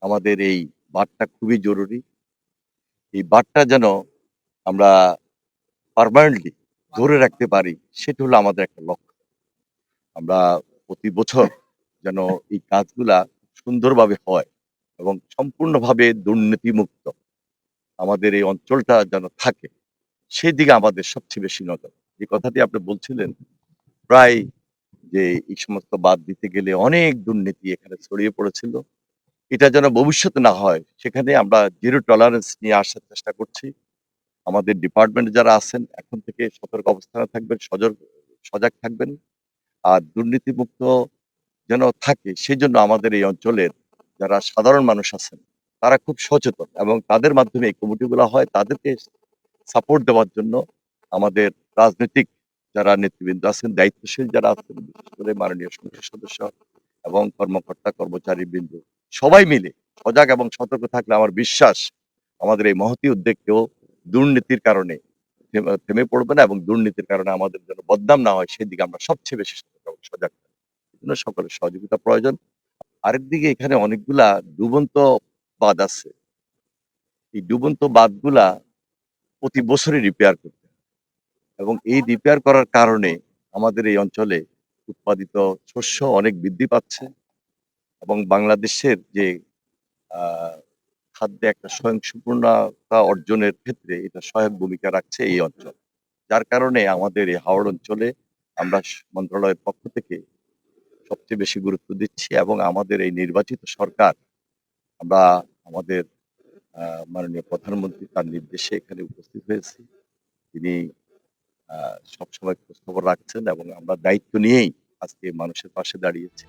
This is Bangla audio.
আমাদের এই বাঁধটা খুবই জরুরি। এই বাঁধটা যেন আমরা পার্মানেন্টলি ধরে রাখতে পারি, সেটা হলো আমাদের একটা লক্ষ্য। আমরা প্রতি বছর যেন এই কাজগুলা সুন্দরভাবে হয় এবং সম্পূর্ণভাবে দুর্নীতিমুক্ত আমাদের এই অঞ্চলটা যেন থাকে, সেদিকে আমাদের সবচেয়ে বেশি নজর। যে কথাটি আপনি বলছিলেন, প্রায় যে এই সমস্ত বাদ দিতে গেলে অনেক দুর্নীতি এখানে ছড়িয়ে পড়েছিল। এটা যেন ভবিষ্যতে না হয়, সেখানে আমরা জিরো টলারেন্স নিয়ে আসার চেষ্টা করছি। আমাদের ডিপার্টমেন্টে যারা আছেন এখন থেকে সতর্ক অবস্থানে থাকবেন, সজাগ থাকবেন। আর দুর্নীতিমুক্ত যেন থাকে সেজন্য আমাদের এই অঞ্চলের যারা সাধারণ মানুষ আছেন, তারা খুব সচেতন এবং তাদের মাধ্যমে এই কমিটিগুলা হয়। তাদেরকে সাপোর্ট দেওয়ার জন্য আমাদের রাজনৈতিক যারা নেতৃবৃন্দ আছেন, দায়িত্বশীল যারা আছেন, বিশেষ করে মাননীয় সংসদ সদস্য এবং কর্মকর্তা কর্মচারীবৃন্দ সবাই মিলে সজাগ এবং সতর্ক থাকলে আমার বিশ্বাস আমাদের এই মহতী উদ্যোগ কেউ দুর্নীতির কারণে থেমে পড়বে না এবং দুর্নীতির কারণে আমাদের যেন বদনাম না হয় সেদিকে আমরা সবচেয়ে বেশি সতর্ক এবং সজাগ থাকবো। এজন্য সকলের সহযোগিতা প্রয়োজন। আরেকদিকে এখানে অনেকগুলা ডুবন্ত বাঁধ আছে। এই ডুবন্ত বাঁধগুলা প্রতি বছরই রিপেয়ার করতে হয় এবং এই রিপেয়ার করার কারণে আমাদের এই অঞ্চলে উৎপাদিত শস্য অনেক বৃদ্ধি পাচ্ছে এবং বাংলাদেশের যে আ খাদ্যে একটা স্বয়ংসম্পূর্ণতা অর্জনের ক্ষেত্রে এটা সহায়ক ভূমিকা রাখছে এই অঞ্চল। যার কারণে আমাদের এই হাওড় অঞ্চলে আমরা মন্ত্রণালয়ের পক্ষ থেকে সবচেয়ে বেশি গুরুত্ব দিচ্ছি এবং আমাদের এই নির্বাচিত সরকার আমরা আমাদের আ মাননীয় প্রধানমন্ত্রী তার নির্দেশে এখানে উপস্থিত হয়েছি। তিনি সবসময় খোঁজখবর রাখছেন এবং আমরা দায়িত্ব নিয়েই আজকে মানুষের পাশে দাঁড়িয়েছি।